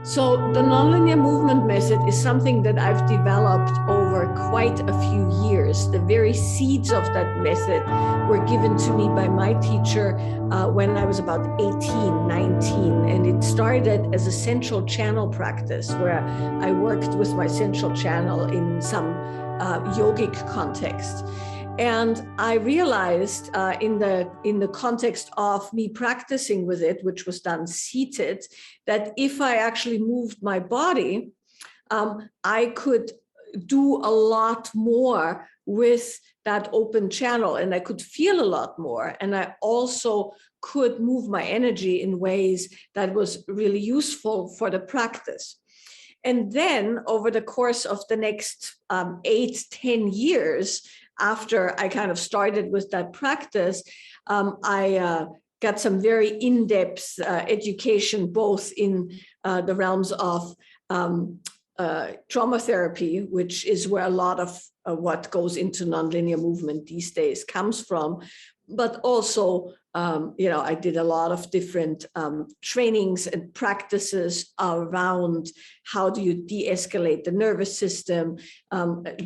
So the nonlinear movement method is something that I've developed over quite a few years. The very seeds of that method were given to me by my teacher when I was about 18, 19. And it started as a central channel practice where I worked with my central channel in some yogic context. And I realized in the context of me practicing with it, which was done seated, that if I actually moved my body, I could do a lot more with that open channel, and I could feel a lot more. And I also could move my energy in ways that was really useful for the practice. And then over the course of the next 8-10 years, after I kind of started with that practice, I got some very in-depth education, both in the realms of trauma therapy, which is where a lot of what goes into nonlinear movement these days comes from, but also, I did a lot of different trainings and practices around how do you de-escalate the nervous system.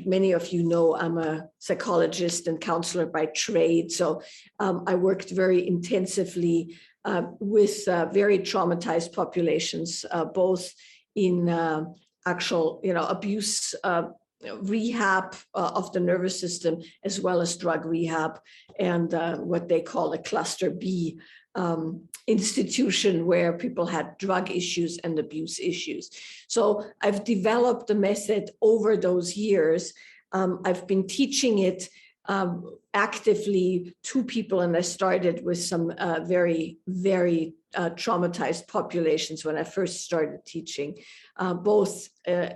Many of you know I'm a psychologist and counselor by trade, so I worked very intensively with very traumatized populations, both in actual, abuse rehab of the nervous system, as well as drug rehab, and what they call a cluster B institution where people had drug issues and abuse issues. So I've developed the method over those years. I've been teaching it actively to people, and I started with some very, very traumatized populations when I first started teaching, both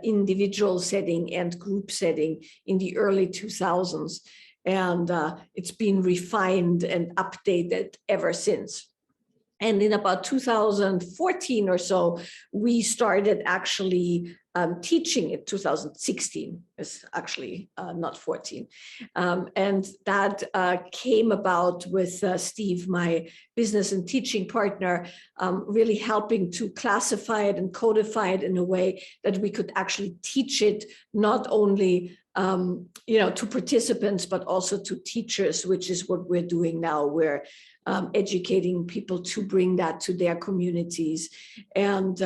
individual setting and group setting in the early 2000s. And it's been refined and updated ever since. And in about 2014 or so, we started actually teaching it. 2016 is actually not 14. And that came about with Steve, my business and teaching partner, really helping to classify it and codify it in a way that we could actually teach it not only to participants, but also to teachers, which is what we're doing now. We're educating people to bring that to their communities, and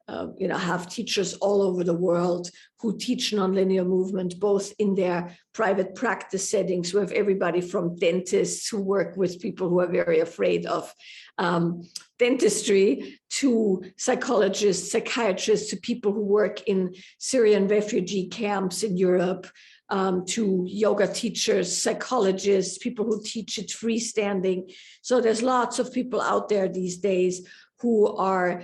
have teachers all over the world who teach nonlinear movement, both in their private practice settings. We have everybody from dentists who work with people who are very afraid of dentistry, to psychologists, psychiatrists, to people who work in Syrian refugee camps in Europe, to yoga teachers, psychologists, people who teach it freestanding. So there's lots of people out there these days who are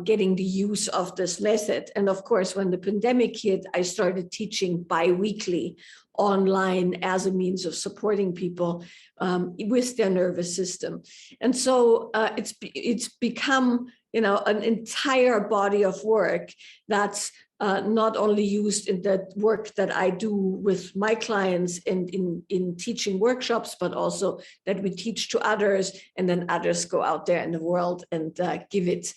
getting the use of this method. And of course, when the pandemic hit, I started teaching bi-weekly online as a means of supporting people with their nervous system. And so it's become, an entire body of work that's not only used in the work that I do with my clients and in teaching workshops, but also that we teach to others, and then others go out there in the world and give it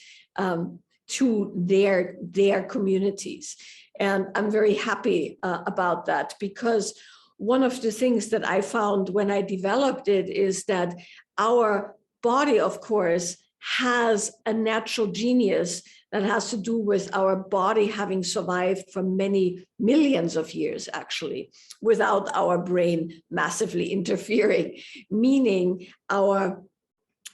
to their communities. And I'm very happy about that, because one of the things that I found when I developed it is that our body, of course, has a natural genius that has to do with our body having survived for many millions of years, actually, without our brain massively interfering, meaning our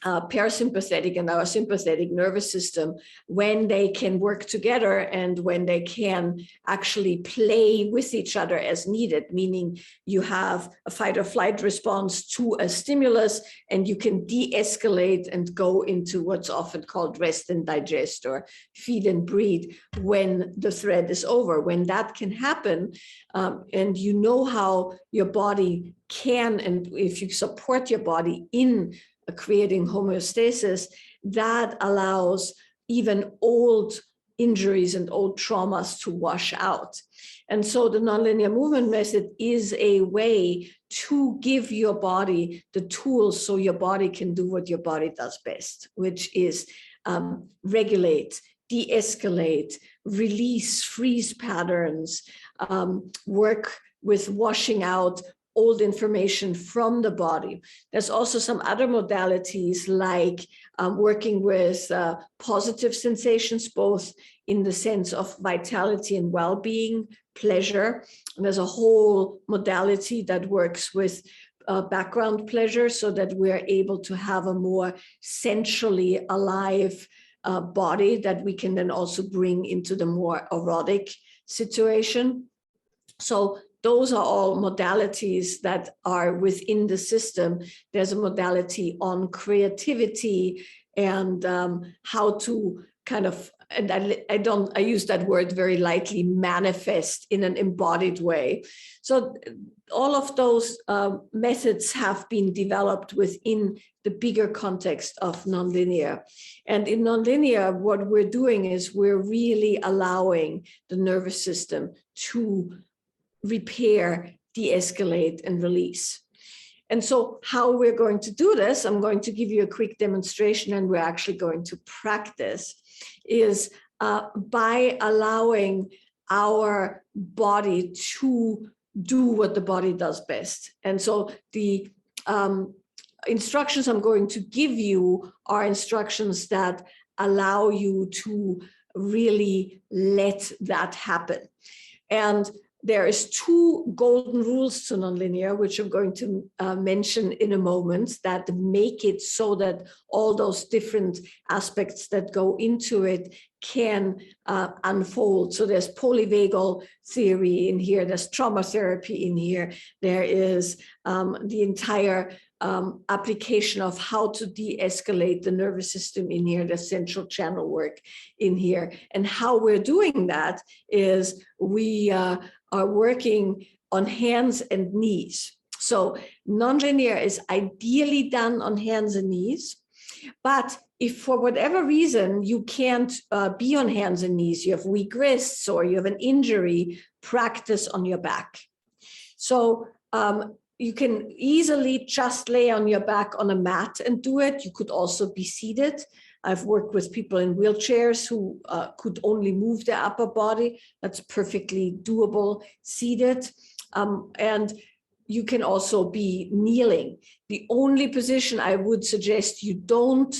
parasympathetic and our sympathetic nervous system, when they can work together and when they can actually play with each other as needed, meaning you have a fight or flight response to a stimulus and you can de-escalate and go into what's often called rest and digest, or feed and breathe, when the threat is over. When that can happen, and you know how your body can, and if you support your body in creating homeostasis, that allows even old injuries and old traumas to wash out. And so the nonlinear movement method is a way to give your body the tools so your body can do what your body does best, which is regulate, de-escalate, release, freeze patterns, work with washing out old information from the body. There's also some other modalities like working with positive sensations, both in the sense of vitality and well-being, pleasure. And there's a whole modality that works with background pleasure so that we're able to have a more sensually alive body that we can then also bring into the more erotic situation. So those are all modalities that are within the system. There's a modality on creativity and how to kind of, and I use that word very lightly, manifest in an embodied way. So all of those methods have been developed within the bigger context of nonlinear. And in nonlinear, what we're doing is we're really allowing the nervous system to repair, de-escalate, and release. And so how we're going to do this, I'm going to give you a quick demonstration, and we're actually going to practice, is by allowing our body to do what the body does best. And so the instructions I'm going to give you are instructions that allow you to really let that happen. And there is 2 golden rules to nonlinear, which I'm going to mention in a moment, that make it so that all those different aspects that go into it can unfold. So there's polyvagal theory in here, there's trauma therapy in here, there is the entire application of how to de-escalate the nervous system in here, the central channel work in here. And how we're doing that is we are working on hands and knees. So nonlinear is ideally done on hands and knees, but if for whatever reason you can't be on hands and knees, you have weak wrists or you have an injury, practice on your back. So you can easily just lay on your back on a mat and do it. You could also be seated. I've worked with people in wheelchairs who could only move their upper body. That's perfectly doable seated. And you can also be kneeling. The only position I would suggest you don't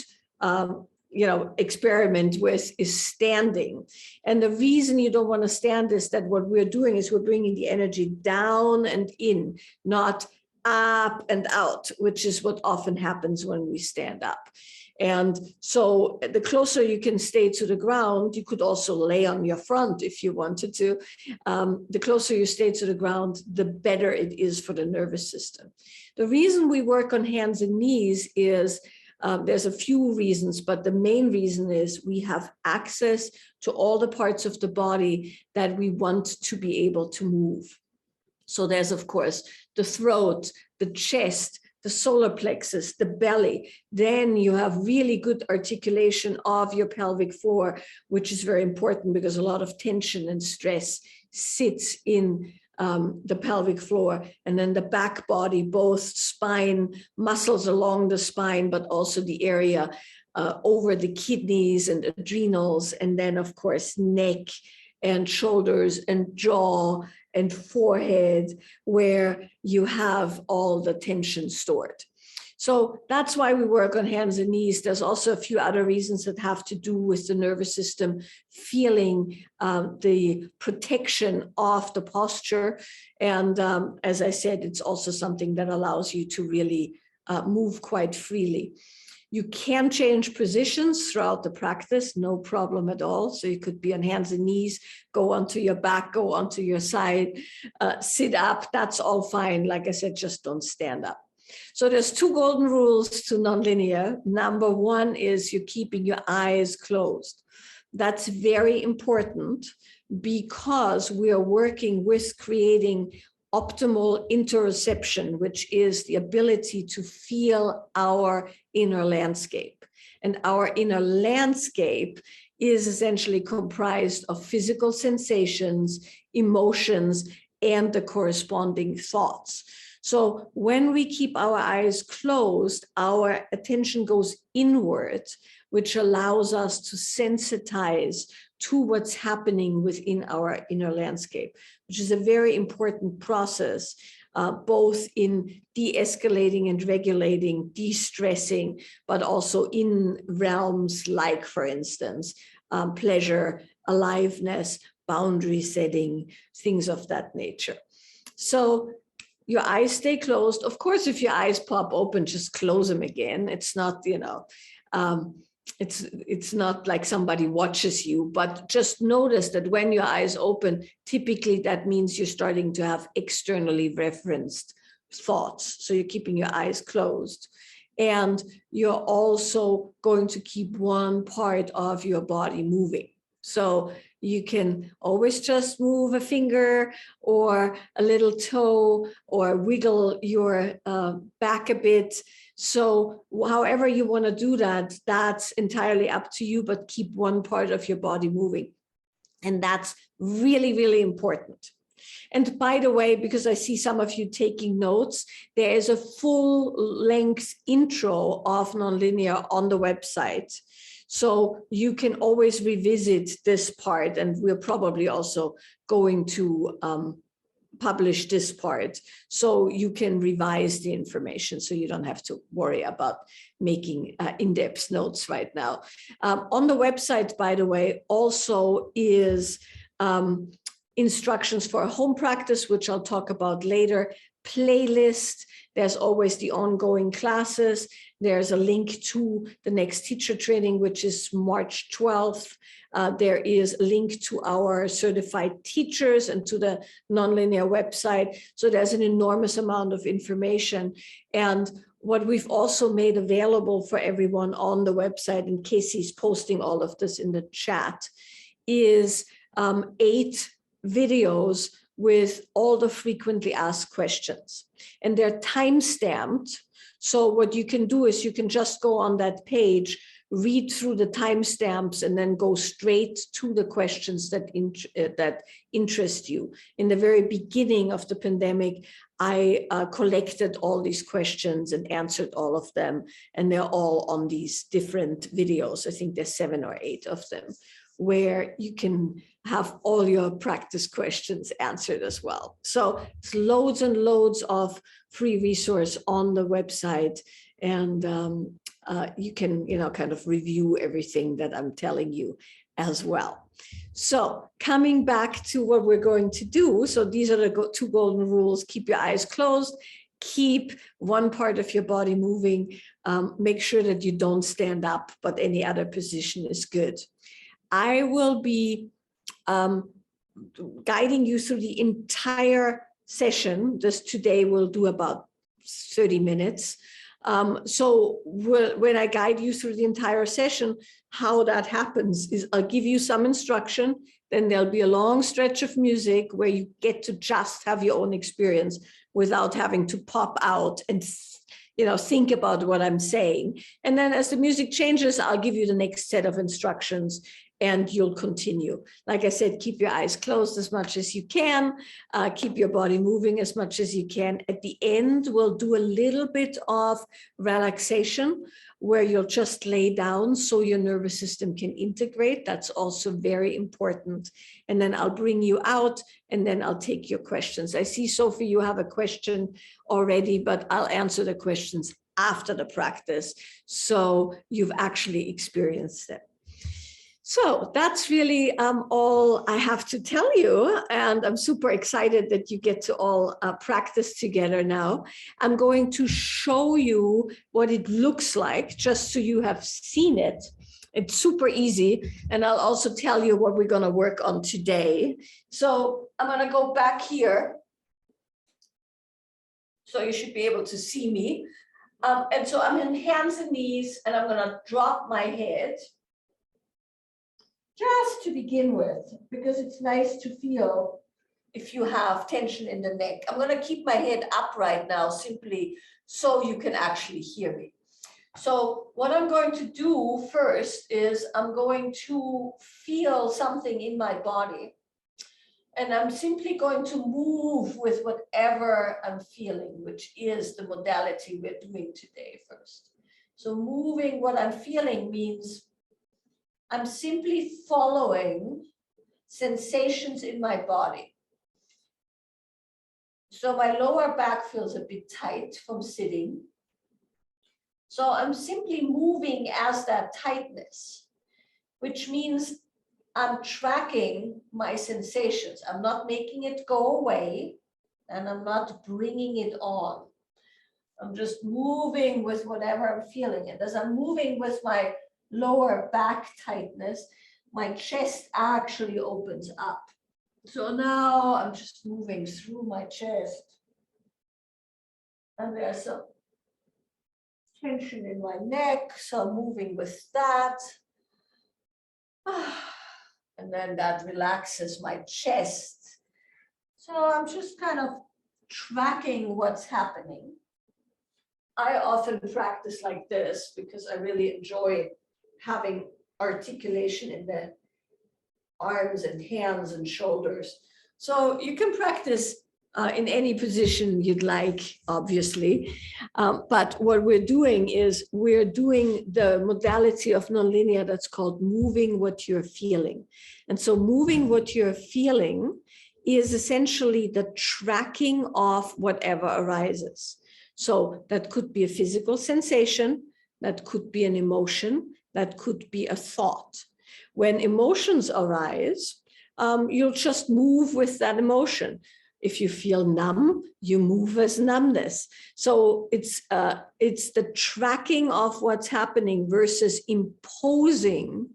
experiment with is standing. And the reason you don't want to stand is that what we're doing is we're bringing the energy down and in, not up and out, which is what often happens when we stand up. And so the closer you can stay to the ground, you could also lay on your front if you wanted to. The closer you stay to the ground, the better it is for the nervous system. The reason we work on hands and knees is there's a few reasons, but the main reason is we have access to all the parts of the body that we want to be able to move. So there's, of course, the throat, the chest, the solar plexus, the belly. Then you have really good articulation of your pelvic floor, which is very important because a lot of tension and stress sits in the pelvic floor. And then the back body, both spine, muscles along the spine, but also the area over the kidneys and adrenals. And then, of course, neck and shoulders and jaw and forehead, where you have all the tension stored. So that's why we work on hands and knees. There's also a few other reasons that have to do with the nervous system feeling the protection of the posture. And as I said, it's also something that allows you to really move quite freely. You can change positions throughout the practice, no problem at all. So you could be on hands and knees, go onto your back, go onto your side, sit up, that's all fine. Like I said, just don't stand up. So there's 2 golden rules to nonlinear. Number 1 is you're keeping your eyes closed. That's very important because we are working with creating optimal interoception, which is the ability to feel our inner landscape. And our inner landscape is essentially comprised of physical sensations, emotions, and the corresponding thoughts. So when we keep our eyes closed, our attention goes inward, which allows us to sensitize to what's happening within our inner landscape, which is a very important process, both in de-escalating and regulating, de-stressing, but also in realms like, for instance, pleasure, aliveness, boundary setting, things of that nature. So your eyes stay closed. Of course, if your eyes pop open, just close them again. It's not, it's not like somebody watches you, but just notice that when your eyes open, typically that means you're starting to have externally referenced thoughts. So you're keeping your eyes closed. And you're also going to keep one part of your body moving. So you can always just move a finger or a little toe or wiggle your back a bit. So however you want to do that, that's entirely up to you, but keep one part of your body moving. And that's really, really important. And by the way, because I see some of you taking notes, there is a full-length intro of nonlinear on the website. So you can always revisit this part, and we're probably also going to publish this part so you can revise the information, so you don't have to worry about making in-depth notes right now. On the website, by the way, also is instructions for a home practice, which I'll talk about later, playlist. There's always the ongoing classes. There's a link to the next teacher training, which is March 12th. There is a link to our certified teachers and to the nonlinear website. So there's an enormous amount of information. And what we've also made available for everyone on the website, and Casey's posting all of this in the chat, is 8 videos with all the frequently asked questions. And they're time-stamped. So what you can do is you can just go on that page, read through the timestamps, and then go straight to the questions that interest you. In the very beginning of the pandemic, I collected all these questions and answered all of them. And they're all on these different videos. I think there's 7 or 8 of them, where you can have all your practice questions answered as well. So it's loads and loads of free resource on the website, and you can, kind of review everything that I'm telling you as well. So coming back to what we're going to do. So these are the 2 golden rules. Keep your eyes closed, keep one part of your body moving, make sure that you don't stand up, but any other position is good. I will be guiding you through the entire session. This today will do about 30 minutes. So when I guide you through the entire session, how that happens is I'll give you some instruction, then there'll be a long stretch of music where you get to just have your own experience without having to pop out and think about what I'm saying. And then as the music changes, I'll give you the next set of instructions and you'll continue. Like I said, keep your eyes closed as much as you can, keep your body moving as much as you can. At the end, we'll do a little bit of relaxation where you'll just lay down so your nervous system can integrate. That's also very important. And then I'll bring you out and then I'll take your questions. I see, Sophie, you have a question already, but I'll answer the questions after the practice, so you've actually experienced it. So that's really all I have to tell you. And I'm super excited that you get to all practice together now. I'm going to show you what it looks like, just so you have seen it. It's super easy. And I'll also tell you what we're going to work on today. So I'm going to go back here. So you should be able to see me. And so I'm in hands and knees, and I'm going to drop my head. Just to begin with, because it's nice to feel if you have tension in the neck. I'm going to keep my head up right now, simply so you can actually hear me. So what I'm going to do first is I'm going to feel something in my body. And I'm simply going to move with whatever I'm feeling, which is the modality we're doing today first. So moving what I'm feeling means I'm simply following sensations in my body. So my lower back feels a bit tight from sitting. So I'm simply moving as that tightness, which means I'm tracking my sensations. I'm not making it go away, and I'm not bringing it on. I'm just moving with whatever I'm feeling. And as I'm moving with my lower back tightness, my chest actually opens up. So now I'm just moving through my chest. And there's some tension in my neck, so I'm moving with that. And then that relaxes my chest. So I'm just kind of tracking what's happening. I often practice like this because I really enjoy having articulation in the arms and hands and shoulders. So you can practice in any position you'd like, obviously. But what we're doing is we're doing the modality of nonlinear that's called moving what you're feeling. And so moving what you're feeling is essentially the tracking of whatever arises. So that could be a physical sensation, that could be an emotion, that could be a thought. When emotions arise, you'll just move with that emotion. If you feel numb, you move as numbness. So it's the tracking of what's happening versus imposing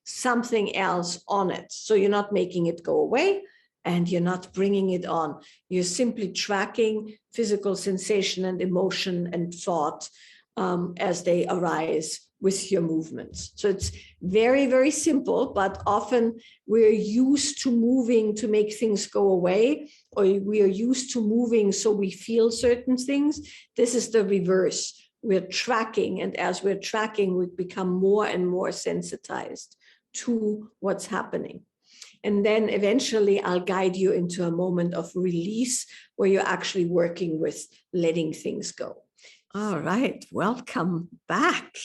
something else on it. So you're not making it go away and you're not bringing it on. You're simply tracking physical sensation and emotion and thought as they arise with your movements. So it's very, very simple, but often we're used to moving to make things go away, or we are used to moving so we feel certain things. This is the reverse. We're tracking, and as we're tracking, we become more and more sensitized to what's happening. And then eventually I'll guide you into a moment of release where you're actually working with letting things go. All right, welcome back.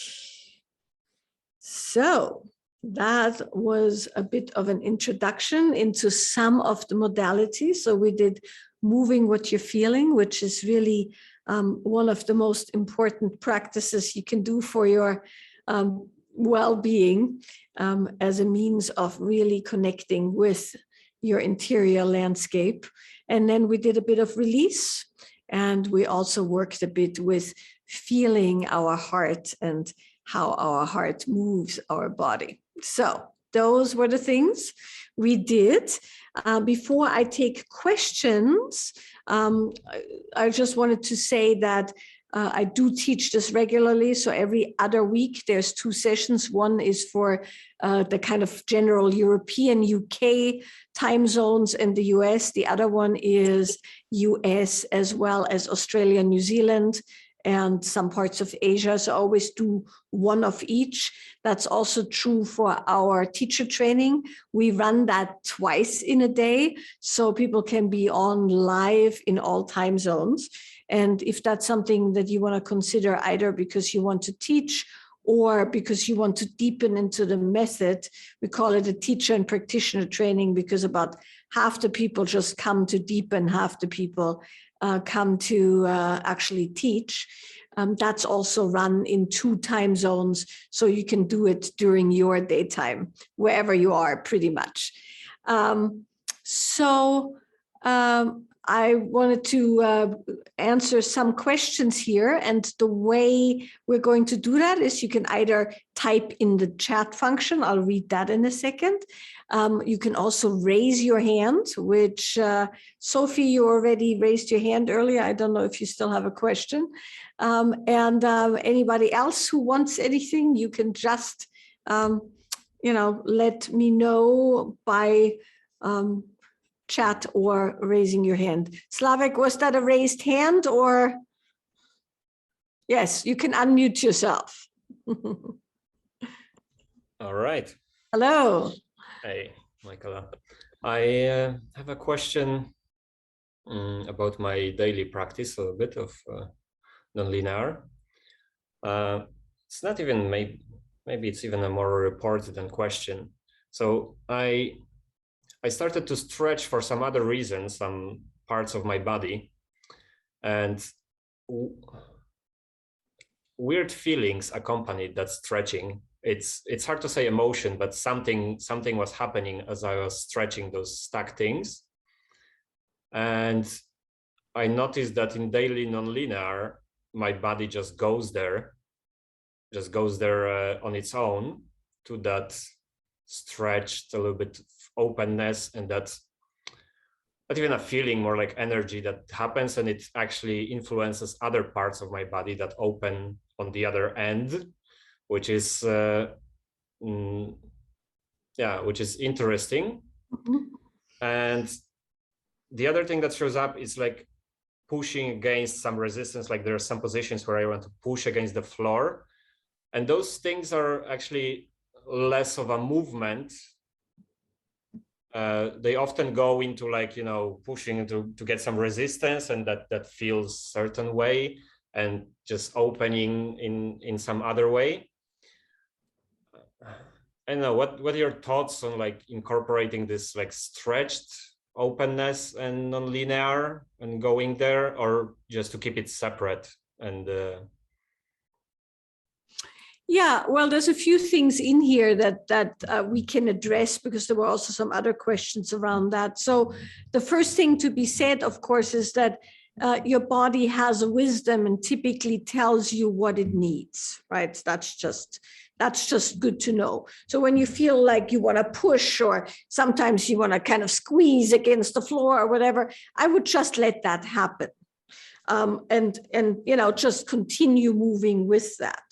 So that was a bit of an introduction into some of the modalities. So we did moving what you're feeling, which is really one of the most important practices you can do for your well-being as a means of really connecting with your interior landscape. And then we did a bit of release, and we also worked a bit with feeling our heart and how our heart moves our body. So those were the things we did. Before I take questions, I just wanted to say that I do teach this regularly. So every other week, there's 2 sessions. One is for the kind of general European, UK time zones in the US. The other one is US as well as Australia, New Zealand, and some parts of Asia. So I always do one of each. That's also true for our teacher training. We run that twice in a day, so people can be on live in all time zones. And if that's something that you want to consider, either because you want to teach or because you want to deepen into the method, we call it a teacher and practitioner training, because about half the people just come to deepen, half the people come to actually teach. That's also run in 2 time zones, so you can do it during your daytime, wherever you are, pretty much. I wanted to answer some questions here, and the way we're going to do that is you can either type in the chat function. I'll read that in a second. You can also raise your hand, which Sophie, you already raised your hand earlier. I don't know if you still have a question. Anybody else who wants anything, you can just, let me know by chat or raising your hand. Slavik, was that a raised hand or? Yes, you can unmute yourself. All right. Hello. Hey, Michaela. I have a question about my daily practice, a bit of nonlinear. it's not even maybe it's even a more report than question. So I started to stretch for some other reasons, some parts of my body, and weird feelings accompanied that stretching. It's hard to say emotion, but something was happening as I was stretching those stuck things. And I noticed that in daily nonlinear, my body just goes there on its own to that stretched, a little bit of openness, and that's not even a feeling, more like energy that happens, and it actually influences other parts of my body that open on the other end, which is which is interesting. Mhm. And the other thing that shows up is like pushing against some resistance. Like there are some positions where I want to push against the floor, and those things are actually less of a movement. They often go into like, you know, pushing to get some resistance, and that feels certain way, and just opening in some other way. I don't know, what are your thoughts on like incorporating this like stretched openness and non-linear and going there, or just to keep it separate? And Yeah, well, there's a few things in here that we can address, because there were also some other questions around that. So the first thing to be said, of course, is that your body has a wisdom and typically tells you what it needs, right? That's just good to know. So when you feel like you want to push, or sometimes you want to kind of squeeze against the floor or whatever, I would just let that happen, and you know, just continue moving with that.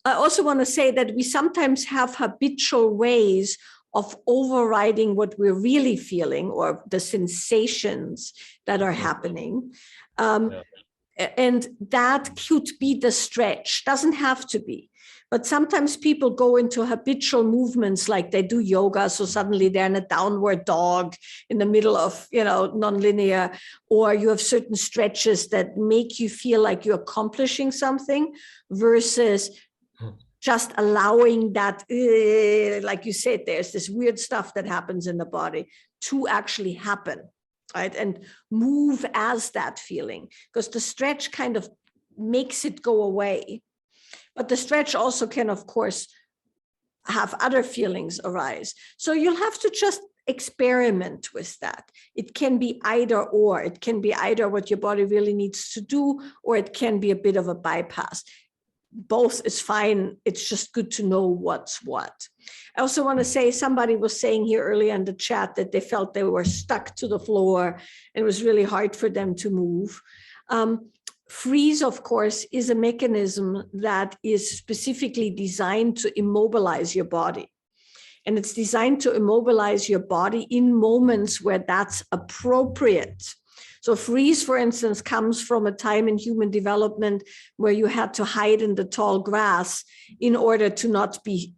I also want to say that we sometimes have habitual ways of overriding what we're really feeling, or the sensations that are happening. And that could be the stretch, doesn't have to be. But sometimes people go into habitual movements, like they do yoga, so suddenly they're in a downward dog in the middle of, you know, nonlinear, or you have certain stretches that make you feel like you're accomplishing something, versus just allowing that, like you said, there's this weird stuff that happens in the body to actually happen, right? And move as that feeling, because the stretch kind of makes it go away. But the stretch also can, of course, have other feelings arise. So you'll have to just experiment with that. It can be either or. It can be either what your body really needs to do, or it can be a bit of a bypass. Both is fine. It's just good to know what's what. I also want to say, somebody was saying here earlier in the chat that they felt they were stuck to the floor and it was really hard for them to move. Freeze, of course, is a mechanism that is specifically designed to immobilize your body. And it's designed to immobilize your body in moments where that's appropriate. So freeze, for instance, comes from a time in human development where you had to hide in the tall grass in order to not be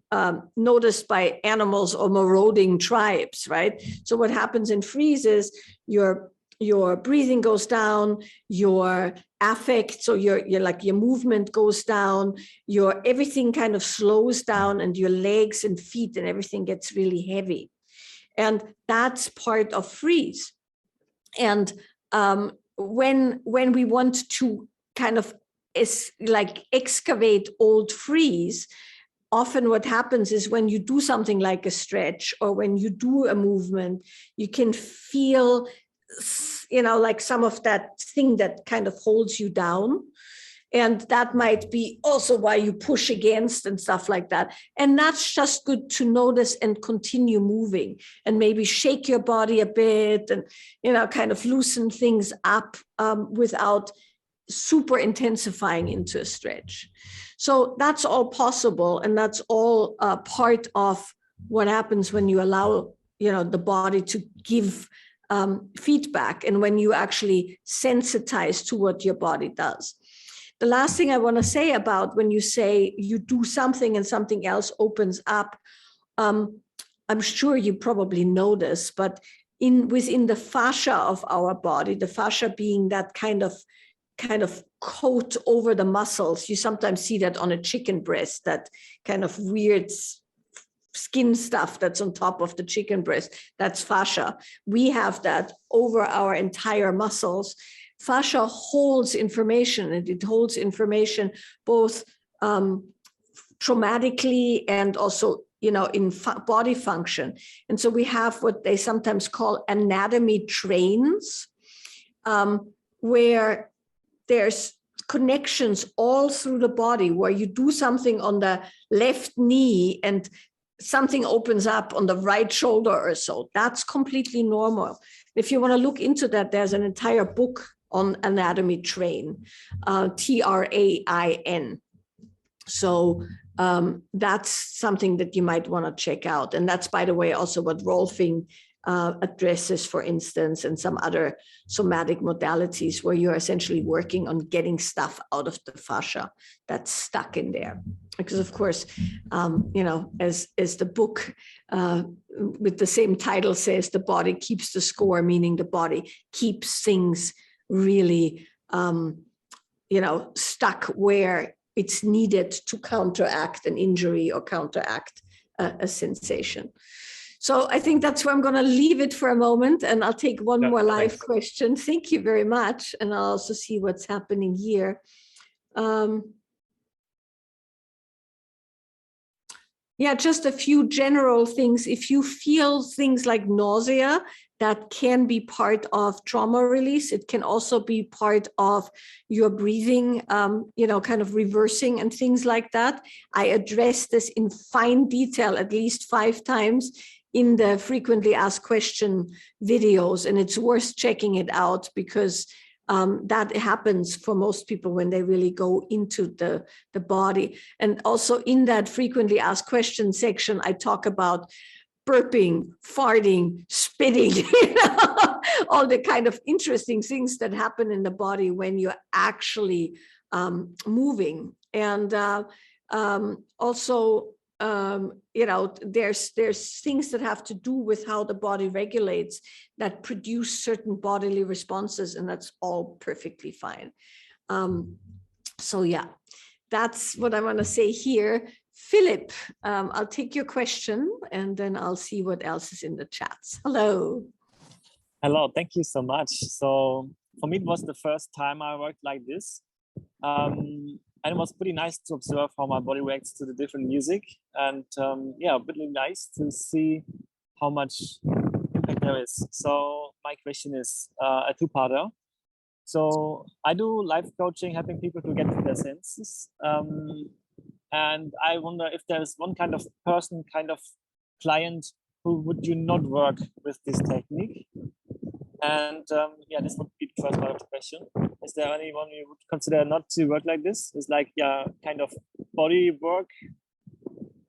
noticed by animals or marauding tribes, right? So what happens in freeze is your breathing goes down, your affect, so your movement goes down, your everything kind of slows down, and your legs and feet and everything gets really heavy. And that's part of freeze. And when we want to kind of excavate old freeze, often what happens is when you do something like a stretch, or when you do a movement, you can feel, you know, like some of that thing that kind of holds you down. And that might be also why you push against and stuff like that. And that's just good to notice and continue moving, and maybe shake your body a bit, and, you know, kind of loosen things up without super intensifying into a stretch. So that's all possible. And that's all part of what happens when you allow, you know, the body to give feedback, and when you actually sensitize to what your body does. The last thing I want to say about when you say you do something and something else opens up, I'm sure you probably know this, but within the fascia of our body, the fascia being that kind of coat over the muscles. You sometimes see that on a chicken breast, that kind of weird skin stuff that's on top of the chicken breast. That's fascia. We have that over our entire muscles. Fascia holds information, and it holds information both traumatically and also, in body function. And so we have what they sometimes call anatomy trains, where there's connections all through the body, where you do something on the left knee and something opens up on the right shoulder or so. That's completely normal. If you want to look into that, there's an entire book on anatomy train, TRAIN. So that's something that you might want to check out. And that's, by the way, also what Rolfing addresses, for instance, and some other somatic modalities, where you're essentially working on getting stuff out of the fascia that's stuck in there. Because, of course, as the book with the same title says, the body keeps the score, meaning the body keeps things really, stuck where it's needed to counteract an injury or counteract a sensation. So I think that's where I'm going to leave it for a moment, and I'll take one more live question. Thank you very much. And I'll also see what's happening here. Yeah, just a few general things. If you feel things like nausea, that can be part of trauma release. It can also be part of your breathing, kind of reversing and things like that. I address this in fine detail at least 5 times in the frequently asked question videos, and it's worth checking it out, because that happens for most people when they really go into the body. And also in that frequently asked questions section, I talk about burping, farting, spitting, all the kind of interesting things that happen in the body when you're actually moving. And also, there's things that have to do with how the body regulates that produce certain bodily responses, and that's all perfectly fine. So yeah, that's what I want to say here. Philip, I'll take your question and then I'll see what else is in the chats. Hello. Hello, thank you so much. So for me, it was the first time I worked like this. And it was pretty nice to observe how my body reacts to the different music. And yeah, really nice to see how much impact there is. So my question is a 2-parter. So I do life coaching, helping people to get to their senses. And I wonder if there's one kind of person, kind of client, who would you not work with this technique? And yeah, this would be the first part of the question. Is there anyone you would consider not to work like this? It's like, yeah, kind of body work.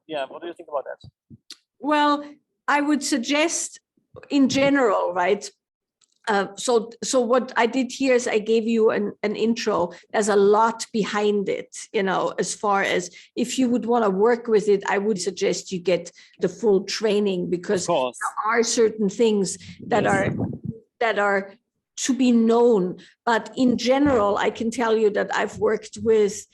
Yeah, what do you think about that? Well, I would suggest in general, right? So what I did here is I gave you an intro. There's a lot behind it, as far as if you would want to work with it, I would suggest you get the full training, because there are certain things that are to be known. But in general, I can tell you that I've worked with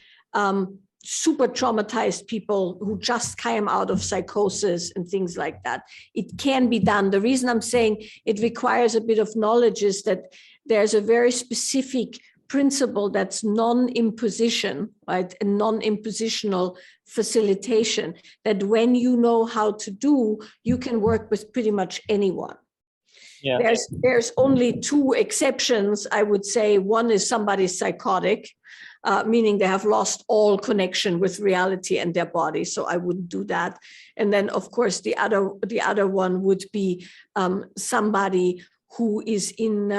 super traumatized people who just came out of psychosis and things like that. It can be done. The reason I'm saying it requires a bit of knowledge is that there's a very specific principle that's non-imposition, right? And non-impositional facilitation, that when you know how to do, you can work with pretty much anyone. Yeah. There's only 2 exceptions, I would say. One is somebody's psychotic, meaning they have lost all connection with reality and their body. So I wouldn't do that. And then, of course, the other one would be somebody who is in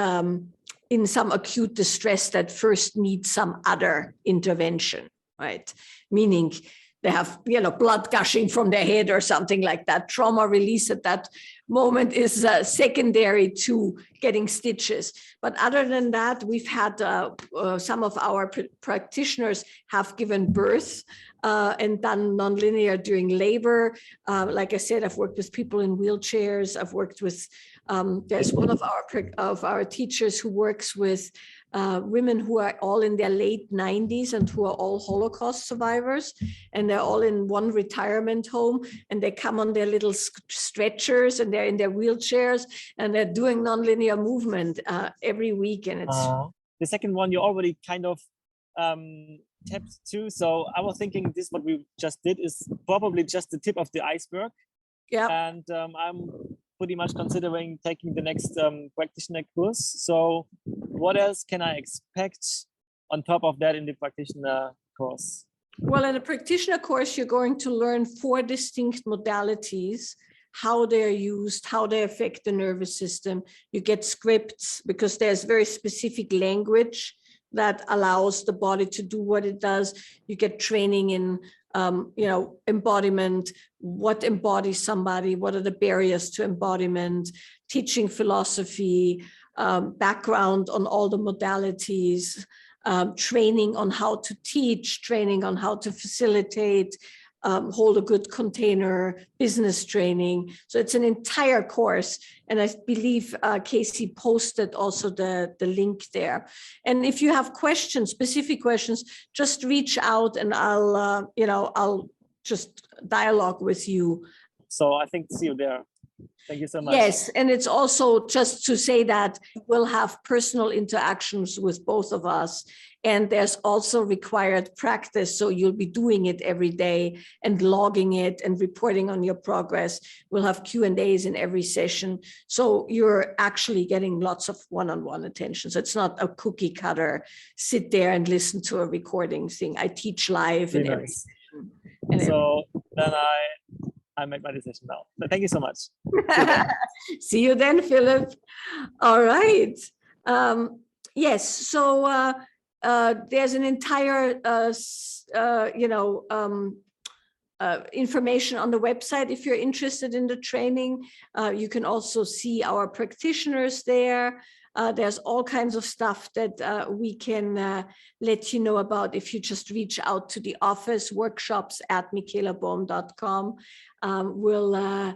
some acute distress that first needs some other intervention, right? Meaning they have, blood gushing from their head or something like that. Trauma release at that moment is secondary to getting stitches. But other than that, we've had some of our practitioners have given birth and done nonlinear during labor. Like I said, I've worked with people in wheelchairs. I've worked with, there's one of our teachers who works with women who are all in their late 90s and who are all Holocaust survivors, and they're all in one retirement home, and they come on their little stretchers and they're in their wheelchairs and they're doing nonlinear movement every week. And it's the second one you already kind of tapped to. So I was thinking this, what we just did is probably just the tip of the iceberg. Yeah. And I'm pretty much considering taking the next practitioner course. So what else can I expect on top of that in the practitioner course? Well, in a practitioner course, you're going to learn 4 distinct modalities, how they're used, how they affect the nervous system. You get scripts because there's very specific language that allows the body to do what it does. You get training in embodiment, what embodies somebody, what are the barriers to embodiment, teaching philosophy, background on all the modalities, training on how to teach, training on how to facilitate, hold a good container, business training. So it's an entire course. And I believe Casey posted also the link there. And if you have questions, specific questions, just reach out and I'll just dialogue with you. So I think see you there. Thank you so much. Yes, and it's also just to say that we'll have personal interactions with both of us. And there's also required practice. So you'll be doing it every day and logging it and reporting on your progress. We'll have Q&As in every session. So you're actually getting lots of one-on-one attention. So it's not a cookie cutter, sit there and listen to a recording thing. I teach live in every session. So then I make my decision now. But thank you so much. See you then, Philip. All right. Yes. So there's an entire, information on the website. If you're interested in the training, you can also see our practitioners there. There's all kinds of stuff that we can let you know about if you just reach out to the office, workshops@michaelaboehm.com. We'll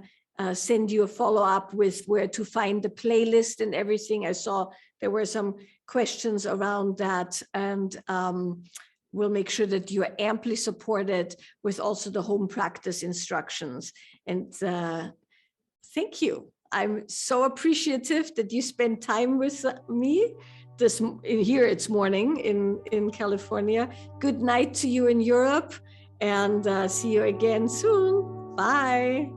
send you a follow-up with where to find the playlist and everything. I saw there were some questions around that, and we'll make sure that you are amply supported with also the home practice instructions. And thank you. I'm so appreciative that you spend time with me here. It's morning in California. Good night to you in Europe, and see you again soon. Bye.